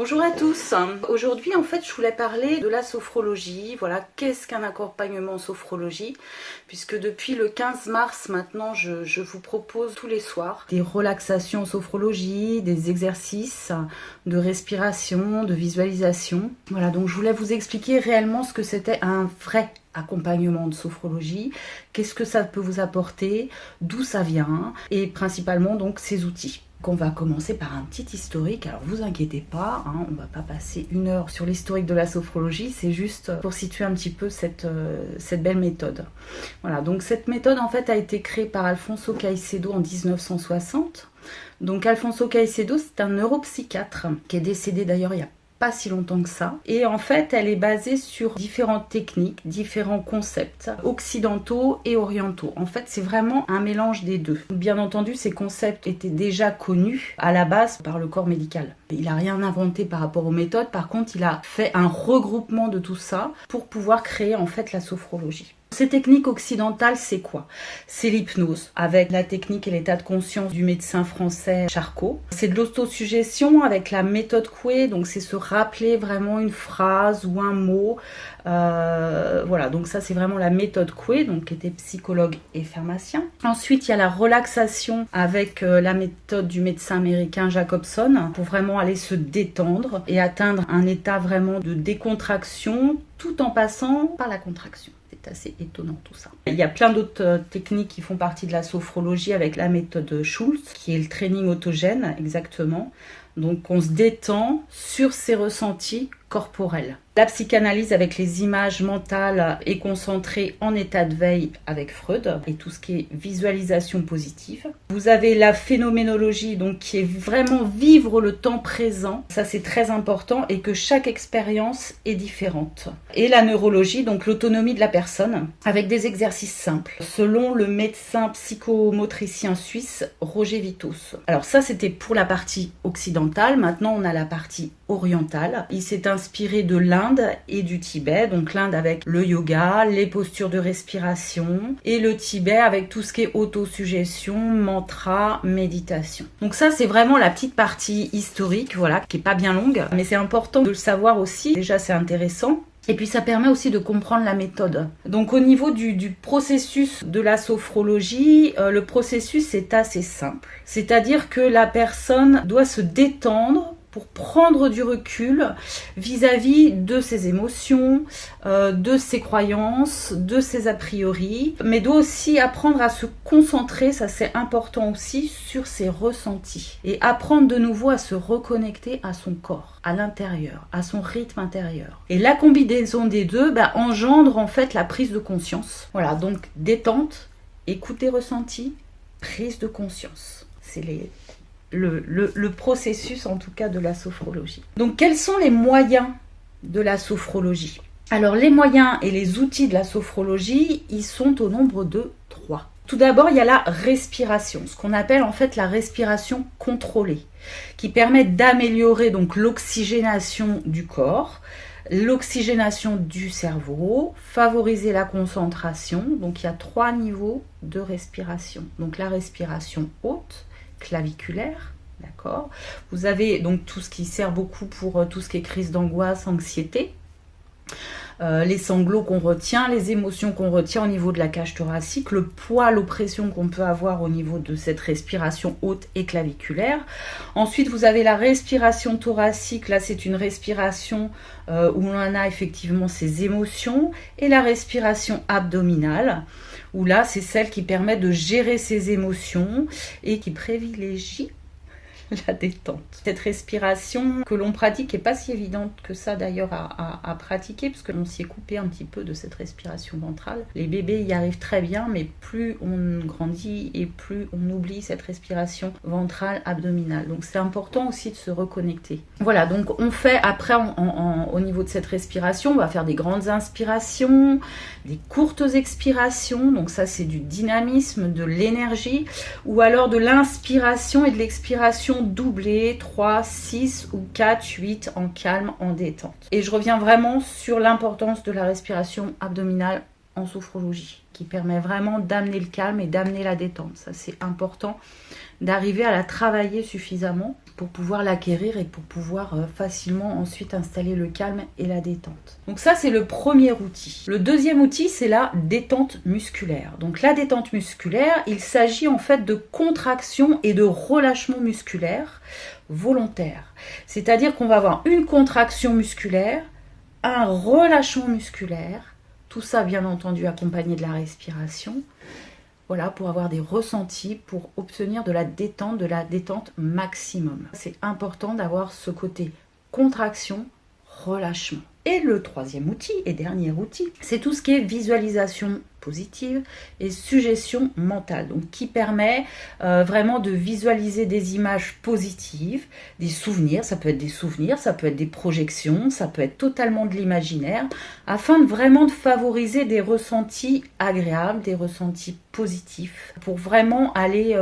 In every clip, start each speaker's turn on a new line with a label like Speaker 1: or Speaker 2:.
Speaker 1: Bonjour à tous. Aujourd'hui, en fait, je voulais parler de la sophrologie. Voilà, qu'est-ce qu'un accompagnement en sophrologie? Puisque depuis le 15 mars, maintenant, je vous propose tous les soirs des relaxations en sophrologie, des exercices de respiration, de visualisation. Voilà, donc je voulais vous expliquer réellement ce que c'était un vrai accompagnement de sophrologie, qu'est-ce que ça peut vous apporter, d'où ça vient, et principalement donc ces outils. On va commencer par un petit historique. Alors vous inquiétez pas, on va pas passer 1 heure sur l'historique de la sophrologie, c'est juste pour situer un petit peu cette belle méthode. Voilà, donc cette méthode en fait a été créée par Alfonso Caicedo en 1960. Donc Alfonso Caicedo, c'est un neuropsychiatre qui est décédé d'ailleurs il y a pas si longtemps que ça. Et en fait, elle est basée sur différentes techniques, différents concepts occidentaux et orientaux. En fait, c'est vraiment un mélange des deux. Bien entendu, ces concepts étaient déjà connus à la base par le corps médical. Il n'a rien inventé par rapport aux méthodes. Par contre, il a fait un regroupement de tout ça pour pouvoir créer en fait la sophrologie. Ces techniques occidentales, c'est quoi? C'est l'hypnose, avec la technique et l'état de conscience du médecin français Charcot. C'est de l'autosuggestion avec la méthode Coué, donc c'est se rappeler vraiment une phrase ou un mot. Voilà, donc ça c'est vraiment la méthode Coué, donc qui était psychologue et pharmacien. Ensuite, il y a la relaxation avec la méthode du médecin américain Jacobson, pour vraiment aller se détendre et atteindre un état vraiment de décontraction, tout en passant par la contraction. C'est assez étonnant tout ça. Il y a plein d'autres techniques qui font partie de la sophrologie avec la méthode Schultz, qui est le training autogène, exactement. Donc on se détend sur ses ressentis corporels. La psychanalyse avec les images mentales est concentrée en état de veille avec Freud et tout ce qui est visualisation positive. Vous avez la phénoménologie, donc qui est vraiment vivre le temps présent. Ça c'est très important et que chaque expérience est différente. Et la neurologie, donc l'autonomie de la personne avec des exercices simples selon le médecin psychomotricien suisse Roger Vitos. Alors ça c'était pour la partie occidentale. Maintenant on a la partie orientale. Il s'est inspiré de l'Inde et du Tibet, donc l'Inde avec le yoga, les postures de respiration, et le Tibet avec tout ce qui est autosuggestion, mantra, méditation. Donc ça c'est vraiment la petite partie historique, voilà, qui est pas bien longue, mais c'est important de le savoir aussi, déjà c'est intéressant. Et puis ça permet aussi de comprendre la méthode. Donc au niveau du processus de la sophrologie, le processus est assez simple. C'est-à-dire que la personne doit se détendre pour prendre du recul vis-à-vis de ses émotions, de ses croyances, de ses a priori, mais doit aussi apprendre à se concentrer, ça c'est important aussi, sur ses ressentis. Et apprendre de nouveau à se reconnecter à son corps, à l'intérieur, à son rythme intérieur. Et la combinaison des deux engendre en fait la prise de conscience. Voilà, donc détente, écoute des ressentis, prise de conscience. C'est le processus en tout cas de la sophrologie. Donc quels sont les moyens de la sophrologie? Alors les moyens et les outils de la sophrologie, ils sont au nombre de 3. Tout d'abord, il y a la respiration, ce qu'on appelle en fait la respiration contrôlée, qui permet d'améliorer donc l'oxygénation du corps, l'oxygénation du cerveau, favoriser la concentration. Donc il y a 3 niveaux de respiration. Donc la respiration haute, claviculaire, d'accord. Vous avez donc tout ce qui sert beaucoup pour tout ce qui est crise d'angoisse, anxiété, les sanglots qu'on retient, les émotions qu'on retient au niveau de la cage thoracique, le poids, l'oppression qu'on peut avoir au niveau de cette respiration haute et claviculaire. Ensuite, vous avez la respiration thoracique, là c'est une respiration où on a effectivement ces émotions, et la respiration abdominale, où là c'est celle qui permet de gérer ses émotions et qui privilégie la détente. Cette respiration que l'on pratique n'est pas si évidente que ça d'ailleurs à pratiquer, parce que l'on s'y est coupé un petit peu de cette respiration ventrale. Les bébés y arrivent très bien, mais plus on grandit et plus on oublie cette respiration ventrale abdominale. Donc c'est important aussi de se reconnecter. Voilà, donc on fait après au niveau de cette respiration, on va faire des grandes inspirations, des courtes expirations, donc ça c'est du dynamisme, de l'énergie, ou alors de l'inspiration et de l'expiration doublée, 3, 6 ou 4, 8 en calme, en détente. Et je reviens vraiment sur l'importance de la respiration abdominale en sophrologie, qui permet vraiment d'amener le calme et d'amener la détente. Ça c'est important d'arriver à la travailler suffisamment pour pouvoir l'acquérir et pour pouvoir facilement ensuite installer le calme et la détente. Donc ça, c'est le premier outil. Le deuxième outil, c'est la détente musculaire. Donc la détente musculaire, il s'agit en fait de contraction et de relâchement musculaire volontaire. C'est-à-dire qu'on va avoir une contraction musculaire, un relâchement musculaire, tout ça bien entendu accompagné de la respiration. Voilà, pour avoir des ressentis, pour obtenir de la détente maximum. C'est important d'avoir ce côté contraction, relâchement. Et le troisième outil et dernier outil, c'est tout ce qui est visualisation positive et suggestion mentale, donc qui permet vraiment de visualiser des images positives, des souvenirs, ça peut être des souvenirs, ça peut être des projections, ça peut être totalement de l'imaginaire, afin de vraiment de favoriser des ressentis agréables, des ressentis positifs, pour vraiment aller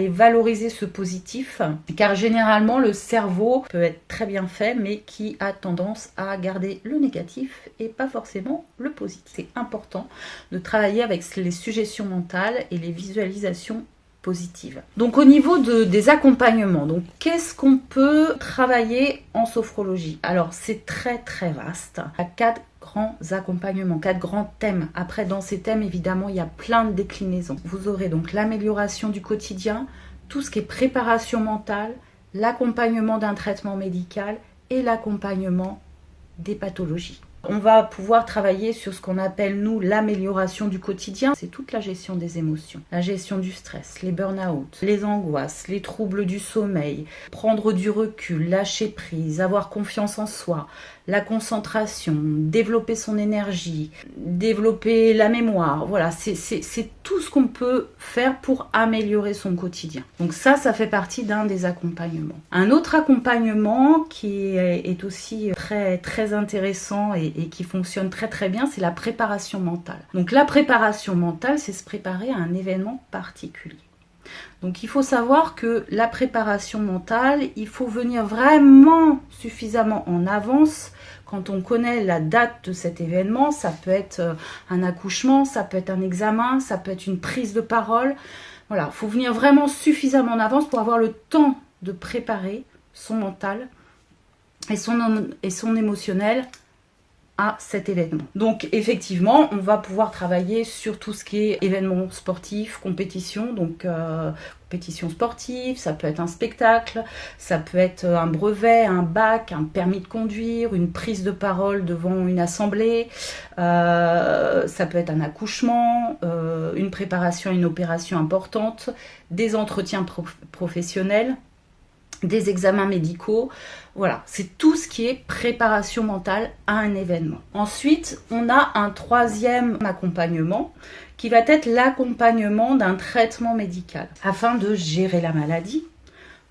Speaker 1: valoriser ce positif, car généralement le cerveau peut être très bien fait, mais qui a tendance à garder le négatif et pas forcément le positif. C'est important de travailler avec les suggestions mentales et les visualisations positives. Donc au niveau des accompagnements, donc qu'est-ce qu'on peut travailler en sophrologie? Alors c'est très très vaste. Il y a 4 grands accompagnements, 4 grands thèmes. Après dans ces thèmes évidemment il y a plein de déclinaisons. Vous aurez donc l'amélioration du quotidien, tout ce qui est préparation mentale, l'accompagnement d'un traitement médical et l'accompagnement des pathologies. On va pouvoir travailler sur ce qu'on appelle, nous, l'amélioration du quotidien. C'est toute la gestion des émotions, la gestion du stress, les burn-out, les angoisses, les troubles du sommeil, prendre du recul, lâcher prise, avoir confiance en soi, la concentration, développer son énergie, développer la mémoire. Voilà, c'est tout ce qu'on peut faire pour améliorer son quotidien. Donc ça fait partie d'un des accompagnements. Un autre accompagnement qui est aussi très, très intéressant et qui fonctionne très très bien, c'est la préparation mentale. Donc la préparation mentale, c'est se préparer à un événement particulier. Donc il faut savoir que la préparation mentale, il faut venir vraiment suffisamment en avance. Quand on connaît la date de cet événement, ça peut être un accouchement, ça peut être un examen, ça peut être une prise de parole. Voilà, il faut venir vraiment suffisamment en avance pour avoir le temps de préparer son mental et son émotionnel à cet événement. Donc effectivement, on va pouvoir travailler sur tout ce qui est événements sportifs, compétition, donc compétition sportive, ça peut être un spectacle, ça peut être un brevet, un bac, un permis de conduire, une prise de parole devant une assemblée, ça peut être un accouchement, une préparation à une opération importante, des entretiens professionnels, des examens médicaux, voilà, c'est tout ce qui est préparation mentale à un événement. Ensuite, on a un troisième accompagnement qui va être l'accompagnement d'un traitement médical afin de gérer la maladie,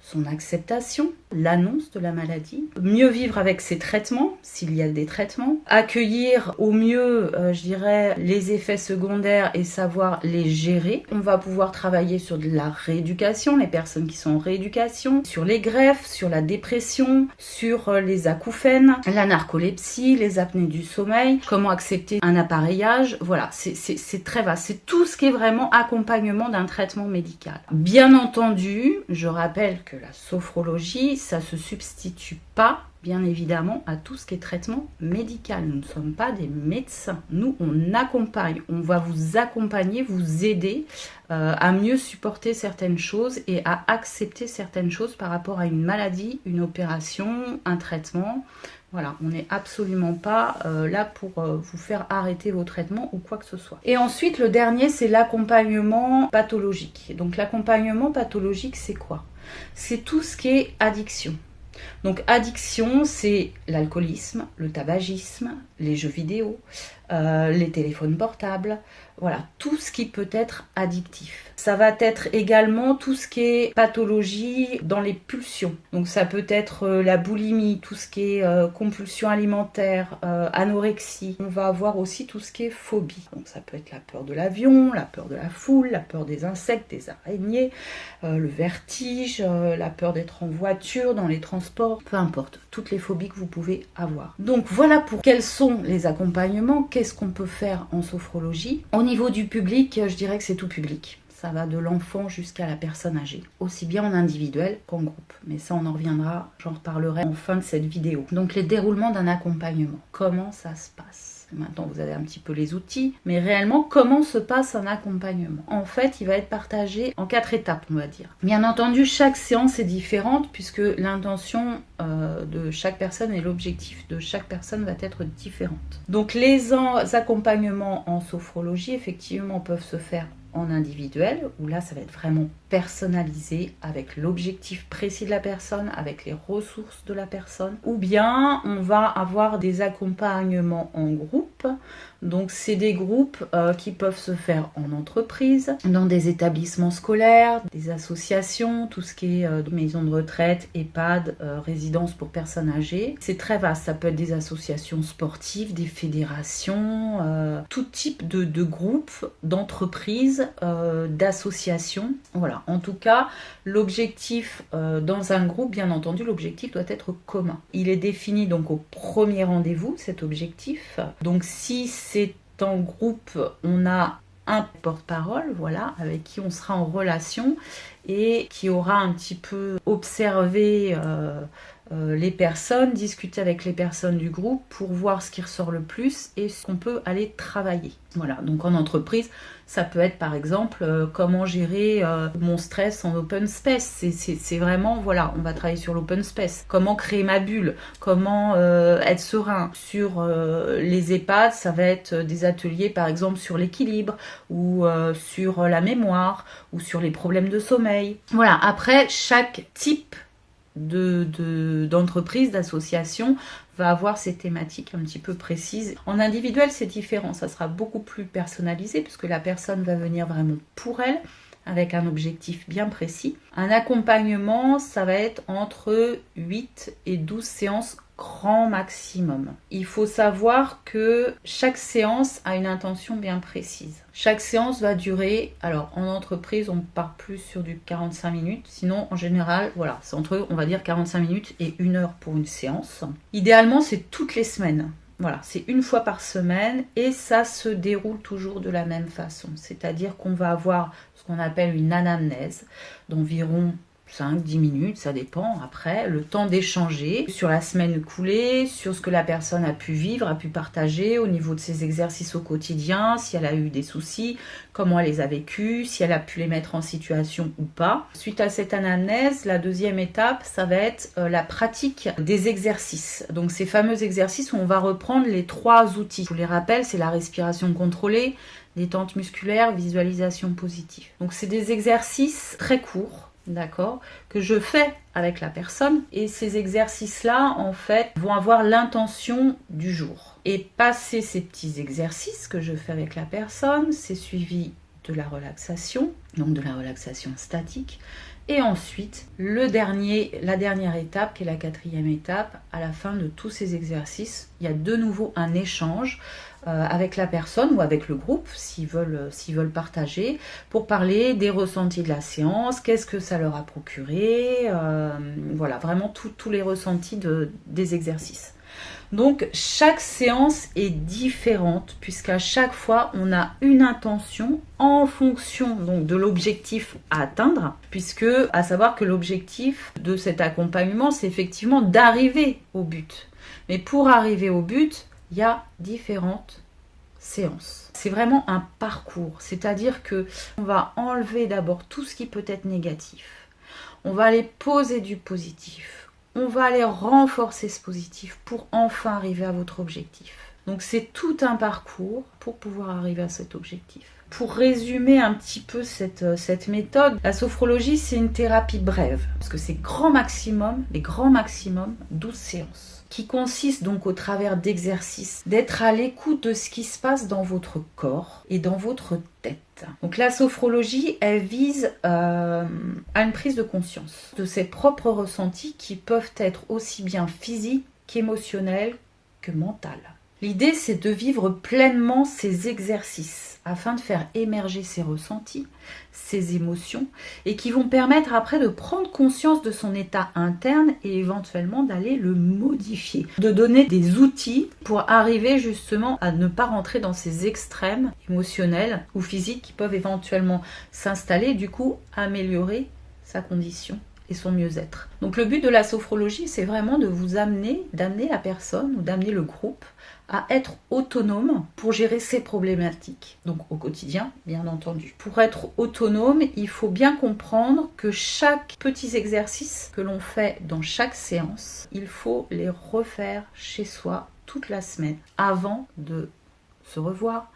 Speaker 1: son acceptation, l'annonce de la maladie, mieux vivre avec ses traitements, s'il y a des traitements, accueillir au mieux, je dirais, les effets secondaires et savoir les gérer. On va pouvoir travailler sur de la rééducation, les personnes qui sont en rééducation, sur les greffes, sur la dépression, sur les acouphènes, la narcolepsie, les apnées du sommeil, comment accepter un appareillage, voilà, c'est très vaste. C'est tout ce qui est vraiment accompagnement d'un traitement médical. Bien entendu, je rappelle que la sophrologie, ça se substitue pas, bien évidemment, à tout ce qui est traitement médical. Nous ne sommes pas des médecins. Nous, on accompagne. On va vous accompagner, vous aider à mieux supporter certaines choses et à accepter certaines choses par rapport à une maladie, une opération, un traitement. Voilà, on n'est absolument pas là pour vous faire arrêter vos traitements ou quoi que ce soit. Et ensuite, le dernier, c'est l'accompagnement pathologique. Donc l'accompagnement pathologique, c'est quoi ? C'est tout ce qui est addiction. Donc addiction, c'est l'alcoolisme, le tabagisme, les jeux vidéo, les téléphones portables, voilà, tout ce qui peut être addictif. Ça va être également tout ce qui est pathologie dans les pulsions. Donc ça peut être la boulimie, tout ce qui est compulsion alimentaire, anorexie. On va avoir aussi tout ce qui est phobie. Donc ça peut être la peur de l'avion, la peur de la foule, la peur des insectes, des araignées, le vertige, la peur d'être en voiture, dans les transports, peu importe, toutes les phobies que vous pouvez avoir. Donc voilà pour quels sont les accompagnements, qu'est-ce qu'on peut faire en sophrologie. Au niveau du public, je dirais que c'est tout public. ça va de l'enfant jusqu'à la personne âgée, aussi bien en individuel qu'en groupe. Mais ça, on en reviendra, j'en reparlerai en fin de cette vidéo. Donc les déroulements d'un accompagnement, comment ça se passe ? Maintenant, vous avez un petit peu les outils, mais réellement, comment se passe un accompagnement ? En fait, il va être partagé en 4 étapes, on va dire. Bien entendu, chaque séance est différente puisque l'intention de chaque personne et l'objectif de chaque personne va être différente. Donc, les accompagnements en sophrologie, effectivement, peuvent se faire en individuel, où là ça va être vraiment personnalisé avec l'objectif précis de la personne, avec les ressources de la personne, ou bien on va avoir des accompagnements en groupe. Donc c'est des groupes qui peuvent se faire en entreprise, dans des établissements scolaires, des associations, tout ce qui est maisons de retraite, EHPAD, résidences pour personnes âgées. C'est très vaste, ça peut être des associations sportives, des fédérations, tout type de groupes, d'entreprises, d'associations. Voilà, en tout cas, l'objectif dans un groupe, bien entendu, l'objectif doit être commun. Il est défini donc au premier rendez-vous, cet objectif. Donc si c'est en groupe, on a un porte-parole, voilà, avec qui on sera en relation et qui aura un petit peu observé les personnes, discuter avec les personnes du groupe pour voir ce qui ressort le plus et ce qu'on peut aller travailler. Voilà, donc en entreprise, ça peut être par exemple comment gérer mon stress en open space. C'est vraiment, voilà, on va travailler sur l'open space. Comment créer ma bulle, comment être serein. Sur les EHPAD, ça va être des ateliers par exemple sur l'équilibre ou sur la mémoire ou sur les problèmes de sommeil. Voilà, après chaque type d'entreprise, d'association va avoir ces thématiques un petit peu précises. En individuel, c'est différent, ça sera beaucoup plus personnalisé puisque la personne va venir vraiment pour elle, avec un objectif bien précis. Un accompagnement, ça va être entre 8 et 12 séances grand maximum. Il faut savoir que chaque séance a une intention bien précise. Chaque séance va durer, alors en entreprise on part plus sur du 45 minutes, sinon en général voilà, c'est entre on va dire 45 minutes et 1 heure pour une séance. Idéalement c'est toutes les semaines. Voilà, c'est une fois par semaine et ça se déroule toujours de la même façon. C'est-à-dire qu'on va avoir ce qu'on appelle une anamnèse d'environ 5-10 minutes, ça dépend après, le temps d'échanger sur la semaine écoulée, sur ce que la personne a pu vivre, a pu partager au niveau de ses exercices au quotidien, si elle a eu des soucis, comment elle les a vécus, si elle a pu les mettre en situation ou pas. Suite à cette anamnèse, la deuxième étape, ça va être la pratique des exercices. Donc ces fameux exercices où on va reprendre les 3 outils. Je vous les rappelle, c'est la respiration contrôlée, détente musculaire, visualisation positive. Donc c'est des exercices très courts, d'accord, que je fais avec la personne et ces exercices-là, en fait, vont avoir l'intention du jour. Et passer ces petits exercices que je fais avec la personne, c'est suivi de la relaxation, donc de la relaxation statique, et ensuite la dernière étape, qui est la 4e étape, à la fin de tous ces exercices, il y a de nouveau un échange avec la personne ou avec le groupe, s'ils veulent partager, pour parler des ressentis de la séance, qu'est-ce que ça leur a procuré, voilà, vraiment tous les ressentis des exercices. Donc chaque séance est différente puisqu'à chaque fois on a une intention en fonction donc de l'objectif à atteindre, puisque à savoir que l'objectif de cet accompagnement c'est effectivement d'arriver au but. Mais pour arriver au but, il y a différentes séances. C'est vraiment un parcours, c'est-à-dire que on va enlever d'abord tout ce qui peut être négatif. On va aller poser du positif. On va aller renforcer ce positif pour enfin arriver à votre objectif. Donc c'est tout un parcours pour pouvoir arriver à cet objectif. Pour résumer un petit peu cette méthode, la sophrologie c'est une thérapie brève, parce que c'est les grands maximum 12 séances, qui consiste donc au travers d'exercices d'être à l'écoute de ce qui se passe dans votre corps et dans votre tête. Donc la sophrologie, elle vise à une prise de conscience de ses propres ressentis qui peuvent être aussi bien physiques qu'émotionnels que mentales.
Speaker 2: L'idée, c'est de vivre pleinement ces exercices afin de faire émerger ses ressentis, ses émotions, et qui vont permettre après de prendre conscience de son état interne et éventuellement d'aller le modifier. De donner des outils pour arriver justement à ne pas rentrer dans ces extrêmes émotionnels ou physiques qui peuvent éventuellement s'installer, du coup améliorer sa condition et son mieux-être. Donc le but de la sophrologie, c'est vraiment de vous d'amener la personne ou d'amener le groupe à être autonome pour gérer ses problématiques. Donc au quotidien, bien entendu. Pour être autonome, il faut bien comprendre que chaque petit exercice que l'on fait dans chaque séance, il faut les refaire chez soi toute la semaine avant de se revoir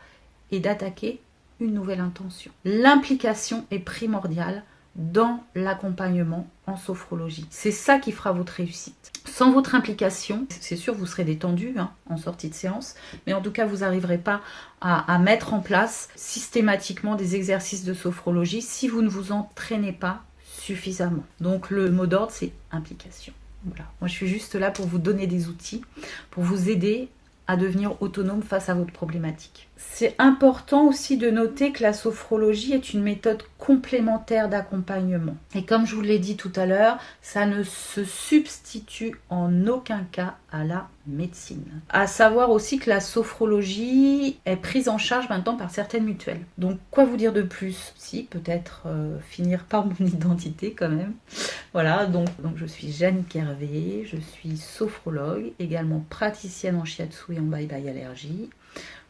Speaker 2: et d'attaquer une nouvelle intention. L'implication est primordiale dans l'accompagnement en sophrologie. C'est ça qui fera votre réussite. Sans votre implication, c'est sûr vous serez détendu en sortie de séance, mais en tout cas vous n'arriverez pas à mettre en place systématiquement des exercices de sophrologie si vous ne vous entraînez pas suffisamment. Donc le mot d'ordre, c'est implication. Voilà. Moi je suis juste là pour vous donner des outils, pour vous aider à devenir autonome face à votre problématique. C'est important aussi de noter que la sophrologie est une méthode complémentaire d'accompagnement. Et comme je vous l'ai dit tout à l'heure, ça ne se substitue en aucun cas à la médecine. À savoir aussi que la sophrologie est prise en charge maintenant par certaines mutuelles. Donc quoi vous dire de plus? Si, peut-être finir par mon identité quand même. Voilà, donc je suis Jannick Hervé, je suis sophrologue, également praticienne en shiatsu et en bye-bye allergie.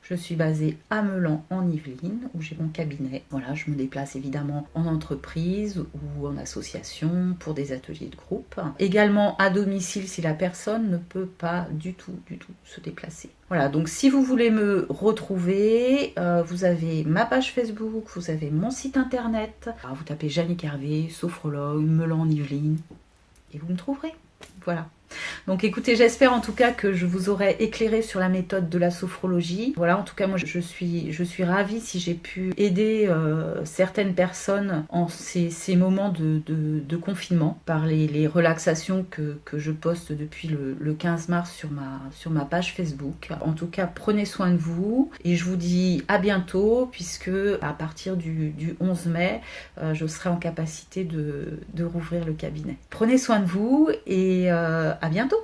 Speaker 2: Je suis basée à Meulan en Yvelines où j'ai mon cabinet. Voilà, je me déplace évidemment en entreprise ou en association pour des ateliers de groupe. Également à domicile si la personne ne peut pas du tout se déplacer. Voilà, donc si vous voulez me retrouver, vous avez ma page Facebook, vous avez mon site internet. Alors, vous tapez Jannick Hervé, sophrologue, Meulan en Yvelines et vous me trouverez. Voilà. Donc écoutez, j'espère en tout cas que je vous aurai éclairé sur la méthode de la sophrologie. Voilà, en tout cas moi je suis ravie si j'ai pu aider certaines personnes en ces moments de confinement par les relaxations que je poste depuis le 15 mars sur ma page Facebook. En tout cas, prenez soin de vous et je vous dis à bientôt puisque à partir du 11 mai, je serai en capacité de rouvrir le cabinet. Prenez soin de vous et à bientôt.